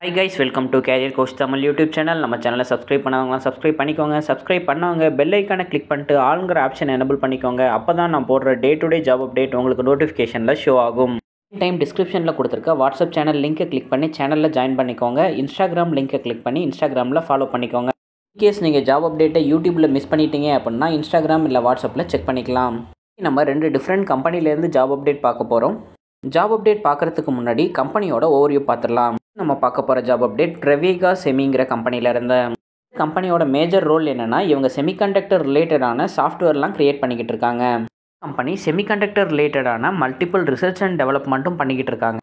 Hi guys, welcome to Career Coach Tamil YouTube channel. நம்ம சேனலை subscribe பண்ணவங்களாம் subscribe பண்ணிக்கோங்க. Subscribe பண்ணவங்க பெல் ஐக்கானை கிளிக் பண்ணிட்டு ஆளுங்கிற ஆப்ஷன் எனேபிள் பண்ணிக்கோங்க. அப்போ தான் நான் போடுற day to day job update உங்களுக்கு நோட்டிஃபிகேஷனில் ஷோ ஆகும். டைம் டிஸ்கிரிப்ஷனில் கொடுத்துருக்க வாட்ஸ்அப் சேனல் லிங்கை கிளிக் பண்ணி சேனலில் ஜாயின் பண்ணிக்கோங்க. இன்ஸ்டாகிராம் லிங்கை கிளிக் பண்ணி இன்ஸ்டாகிராமில் ஃபாலோ பண்ணிக்கோங்க. இன்கேஸ் நீங்கள் ஜாப் அப்டேட்டை யூடியூப்பில் மிஸ் பண்ணிட்டீங்க அப்படின்னா இன்ஸ்டாகிராம் இல்லை வாட்ஸ்அப்பில் செக் பண்ணிக்கலாம். நம்ம 2 டிஃப்ரெண்ட் கம்பெனிலேருந்து ஜாப் அப்டேட் பார்க்க போகிறோம். ஜாப் அப்டேட் பார்க்குறதுக்கு முன்னாடி கம்பெனியோட ஓவர்வியூ பார்த்துடலாம். நம்ம பார்க்க போகிற ஜாப் அப்டேட் ட்ரெவேகா செமிங்கிற கம்பெனியிலேருந்து. கம்பெனியோட மேஜர் ரோல் என்னென்னா இவங்க செமிகண்டக்டர் ரிலேட்டடான சாஃப்ட்வேர்லாம் க்ரியேட் பண்ணிக்கிட்டு இருக்காங்க. கம்பெனி செமிகண்டக்டர் ரிலேட்டடான மல்டிபிள் ரிசர்ச் அண்ட் டெவலப்மெண்ட்டும் பண்ணிக்கிட்டு இருக்காங்க.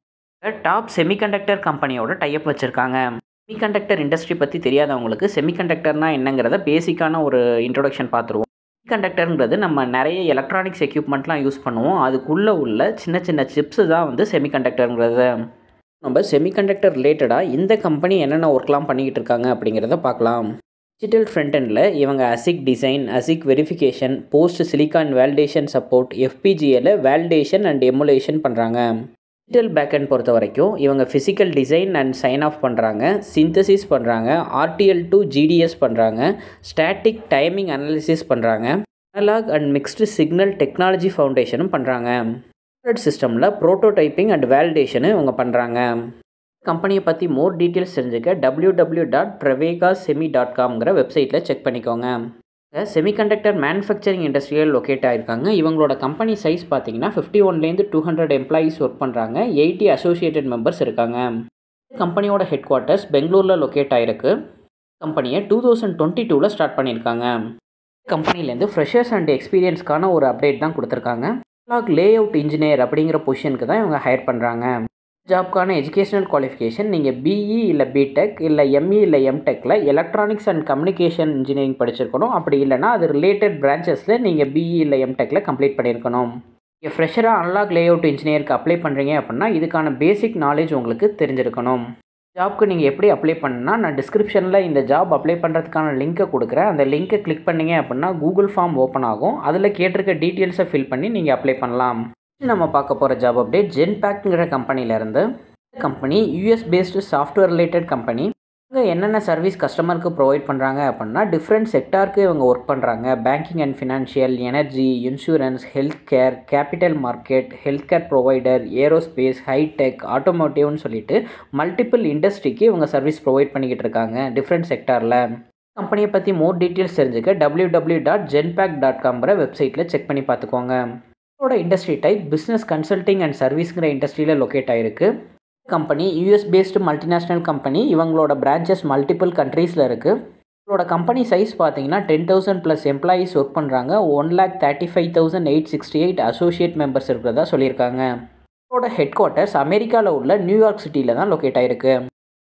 டாப் செமிகண்டக்டர் கம்பெனியோட டைப் வச்சுருக்காங்க. செமிகண்டக்டர் இண்டஸ்ட்ரி பற்றி தெரியாதவங்களுக்கு செமிகண்டக்டர்னால் என்னங்கிறத பேசிக்கான ஒரு இன்ட்ரோடக்ஷன் பார்த்துருவோம். செமிகண்டக்டர்ங்கிறது நம்ம நிறைய எலக்ட்ரானிக்ஸ் எக்யூப்மெண்ட்லாம் யூஸ் பண்ணுவோம். அதுக்குள்ளே உள்ள சின்ன சின்ன சிப்ஸு தான் வந்து செமிகண்டக்டருங்கிறது. நம்ம செமிகண்டக்டர் ரிலேட்டடாக இந்த கம்பெனி என்னென்ன ஒர்க்லாம் பண்ணிக்கிட்டு இருக்காங்க அப்படிங்கிறத பார்க்கலாம். டிஜிட்டல் ஃப்ரண்ட்-எண்டில் இவங்க ASIC design, ASIC verification, post silicon validation support, FPGAல வேலிடேஷன் அண்ட் எமுலேஷன் பண்ணுறாங்க. டிஜிட்டல் பேக்கெண்ட் பொறுத்த வரைக்கும் இவங்க physical design and sign off பண்ணுறாங்க, சிந்தசிஸ் பண்ணுறாங்க, RTL to GDS பண்ணுறாங்க, ஸ்டாட்டிக் டைமிங் அனாலிசிஸ் பண்ணுறாங்க, analog and mixed signal technology ஃபவுண்டேஷனும் பண்ணுறாங்க. சிஸ்டமில் ப்ரோட்டோடைப்பிங் அண்ட் வேலிடேஷனு இவங்க பண்ணுறாங்க. கம்பெனியை பற்றி மோர் டீட்டெயில்ஸ் தெரிஞ்சுக்க www.trevegasemi.com வெப்சைட்டில் செக் பண்ணிக்கோங்க. செமிகண்டக்டர் மேனுஃபேக்சரிங் இண்டஸ்ட்ரியில் லொக்கேட் ஆகிருக்காங்க. இவங்களோட கம்பெனி சைஸ் பார்த்தீங்கன்னா 51லேருந்து 200 எம்ப்ளாயீஸ் ஒர்க் பண்ணுறாங்க. 80 அசோசியேட்டட் மெம்பர்ஸ் இருக்காங்க. கம்பெனியோட ஹெட் குவார்ட்டர்ஸ் பெங்களூரில் லொக்கேட் ஆகிருக்கு. கம்பெனியை 2022 ஸ்டார்ட் பண்ணியிருக்காங்க. கம்பெனிலேருந்து ஃப்ரெஷர்ஸ் அண்ட் எக்ஸ்பீரியன்ஸ்க்கான ஒரு அப்டேட் தான் கொடுத்துருக்காங்க. அனலாக் லேஅவுட் இன்ஜினியர் அப்படிங்கிற பொசிஷனுக்கு தான் இவங்க ஹையர் பண்ணுறாங்க. ஜாப்க்கான எஜுகேஷனல் குவாலிஃபிகேஷன் நீங்கள் BE இல்லை BTech இல்லை ME இல்லை MTechல எலக்ட்ரானிக்ஸ் அண்ட் கம்யூனிகேஷன் இன்ஜினியரிங் படிச்சிருக்கணும். அப்படி இல்லைனா அது ரிலேட்டட் பிரான்ச்சஸில் நீங்கள் BE இல்லை MTechல கம்ப்ளீட் பண்ணியிருக்கணும். நீங்கள் ஃப்ரெஷராக அனலாக் லேஅவுட் இன்ஜினியருக்கு அப்ளை பண்ணுறீங்க அப்படின்னா இதுக்கான பேசிக் நாலேஜ் உங்களுக்கு தெரிஞ்சிருக்கணும். ஜாப்க்கு நீங்கள் எப்படி அப்ளை பண்ணணும்னா நான் டிஸ்கிரிப்ஷனில் இந்த ஜாப் அப்ளை பண்ணுறதுக்கான லிங்க்கை கொடுக்குறேன். அந்த லிங்க்கை கிளிக் பண்ணிங்க அப்படின்னா கூகுள் ஃபார்ம் ஓப்பன் ஆகும். அதில் கேட்டிருக்க டீட்டெயில்ஸை ஃபில் பண்ணி நீங்கள் அப்ளை பண்ணலாம். நம்ம பார்க்க போகிற ஜாப் அப்டேட் ஜென்பாக்ட்ங்கிற கம்பெனிலேருந்து. Company US based software related company. இவங்க என்னென்ன சர்வீஸ் கஸ்டமருக்கு ப்ரொவைட் பண்ணுறாங்க அப்படின்னா டிஃப்ரெண்ட் செக்டாருக்கு இவங்க ஒர்க் பண்ணுறாங்க. Banking and financial, energy, insurance, health care, capital market, health care provider, aerospace, hi-tech, ஆட்டோமோட்டிவ்னு சொல்லிட்டு மல்டிபிள் இண்டஸ்ட்ரிக்கு இவங்க சர்வீஸ் ப்ரொவைட் பண்ணிக்கிட்டு இருக்காங்க டிஃப்ரெண்ட் செக்டாரில். கம்பெனியை பற்றி மோர் டீட்டெயில்ஸ் தெரிஞ்சுக்க www.genpact.com வெப்சைட்டில் செக் பண்ணி பார்த்துக்கோங்க. இதோட industry type business consulting and சர்வீஸ்ங்கிற இண்டஸ்ட்ரியில் லொக்கேட் ஆகிருக்கு. Company US based multinational company. இவங்களோட பிரான்ச்சஸ் மல்டிபிள் கண்ட்ரீஸில் இருக்குது. இவங்களோட கம்பெனி சைஸ் பார்த்தீங்கன்னா 10,000+ எம்ப்ளாயீஸ் ஒர்க் பண்ணுறாங்க. 1,35,868 அசோசியேட் மெம்பர்ஸ் இருக்கிறதா சொல்லியிருக்காங்க. இவங்களோட ஹெட் குவார்ட்டர்ஸ் அமெரிக்காவில் உள்ள நியூயார்க் சிட்டியில் தான் லொக்கேட் ஆகிருக்கு.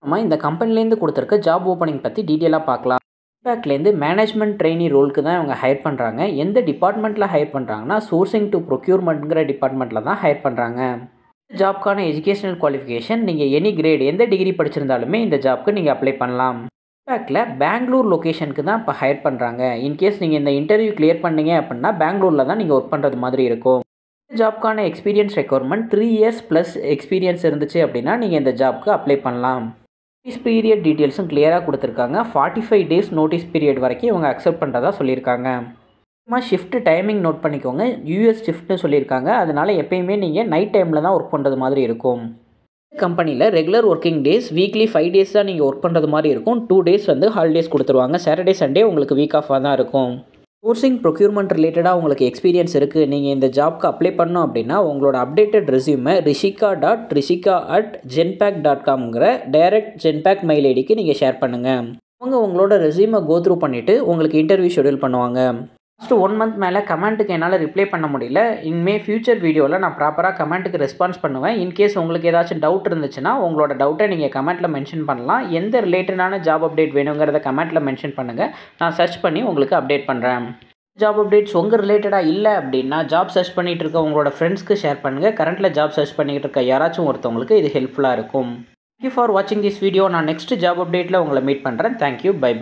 நம்ம இந்த கம்பெனிலேருந்து கொடுத்துருக்க ஜாப் ஓப்பனிங் பற்றி டீட்டெயிலாக பார்க்கலாம். பேக்லேருந்து மேனேஜ்மெண்ட் ட்ரெயினி ரோலுக்கு தான் இவங்க ஹையர் பண்ணுறாங்க. எந்த டிபார்ட்மெண்ட்டில் ஹையர் பண்ணுறாங்கன்னா சோர்சிங் டு ப்ரொக்யூர்மெண்ட்ங்கிற டிபார்ட்மெண்ட்டில் தான் ஹையர் பண்ணுறாங்க. ஜாப்க்கான எஜுகேஷனல் குவாலிஃபிகேஷன் நீங்கள் எனி கிரேட் எந்த டிகிரி படிச்சிருந்தாலுமே இந்த ஜாப்க்கு நீங்கள் அப்ளை பண்ணலாம். பேக்கில் பெங்களூர் லொக்கேஷனுக்கு தான் இப்போ ஹையர் பண்ணுறாங்க. இன்கேஸ் நீங்கள் இந்த இன்டர்வியூ கிளியர் பண்ணீங்க அப்படின்னா பெங்களூரில் தான் நீங்கள் ஒர்க் பண்ணுறது மாதிரி இருக்கும். இந்த ஜாப்க்கான எக்ஸ்பீரியன்ஸ் ரெக்யர்மெண்ட் 3 years + எக்ஸ்பீரியன்ஸ் இருந்துச்சு அப்படின்னா நீங்கள் இந்த ஜாப்க்கு அப்ளை பண்ணலாம். நோட்டீஸ் பீரியட் டீட்டெயில்ஸும் கிளியராக கொடுத்துருக்காங்க. 45 days நோட்டீஸ் பீரியட் வரைக்கும் இவங்க அக்செப்ட் பண்ணுறதா சொல்லியிருக்காங்க. ஷிஃப்ட் டைமிங் நோட் பண்ணிக்கோங்க. US ஷிஃப்ட்னு சொல்லியிருக்காங்க. அதனால் எப்பயுமே நீங்கள் நைட் டைமில் தான் ஒர்க் பண்ணுறது மாதிரி இருக்கும். கம்பெனியில் regular working days weekly 5 days தான் நீங்கள் ஒர்க் பண்ணுறது மாதிரி இருக்கும். 2 days வந்து ஹாலிடேஸ் கொடுத்துருவாங்க. சாட்டர்டே சண்டே உங்களுக்கு வீக் ஆஃபாக தான் இருக்கும். சோர்சிங் ப்ரொக்யூர்மெண்ட் ரிலேட்டடாக உங்களுக்கு எக்ஸ்பீரியன்ஸ் இருக்குது, நீங்கள் இந்த ஜாப்க்கு அப்ளை பண்ணோம் அப்படின்னா உங்களோட அப்டேட்டட் ரெஸ்யூமை rishika.genpact.com டைரக்ட் ஜென்பாக்ட் மெயில் ஐடிக்கு நீங்கள் ஷேர் பண்ணுங்கள். அவங்க உங்களோட ரெஸ்யூமை கோத்ரூ பண்ணிவிட்டு உங்களுக்கு இன்டர்வியூ ஷெடியூல் பண்ணுவாங்க. ஃபஸ்ட்டு 1 month மேலே கமெண்ட்டுக்கு என்னால் ரிப்ளை பண்ண முடியல. இனிமேல் ஃபியூச்சர் வீடியோவில் நான் ப்ராப்பராக கமெண்ட்டுக்கு ரெஸ்பான்ஸ் பண்ணுவேன். இன்கேஸ் உங்களுக்கு ஏதாச்சும் டவுட் இருந்துச்சுன்னா உங்களோட டவுட்டை நீங்கள் கமெண்ட்டில் மென்ஷன் பண்ணலாம். எந்த ரிலேட்டடான ஜாப் அப்டேட் வேணுங்கிறத கமெண்ட்டில் மென்ஷன் பண்ணுங்கள். நான் சர்ச் பண்ணி உங்களுக்கு அப்டேட் பண்ணுறேன். ஜாப் அப்டேட்ஸ் உங்கள் ரிலேட்டடாக இல்லை அப்படின்னா ஜாப் சர்ச் பண்ணிகிட்டு இருக்க உங்களோட ஃப்ரெண்ட்ஸ்க்கு ஷேர் பண்ணுங்கள். கரண்ட்டில் ஜாப் சர்ச் பண்ணிகிட்டு இருக்க யாராச்சும் ஒருத்தவங்களுக்கு இது ஹெல்ப்ஃபுல்லாக இருக்கும். தேங்க்யூ ஃபார் வாட்சிங் திஸ் வீடியோ. நான் நெக்ஸ்ட் ஜாப் அப்டேட்டில் உங்களை மீட் பண்ணுறேன். தேங்க்யூ. பை.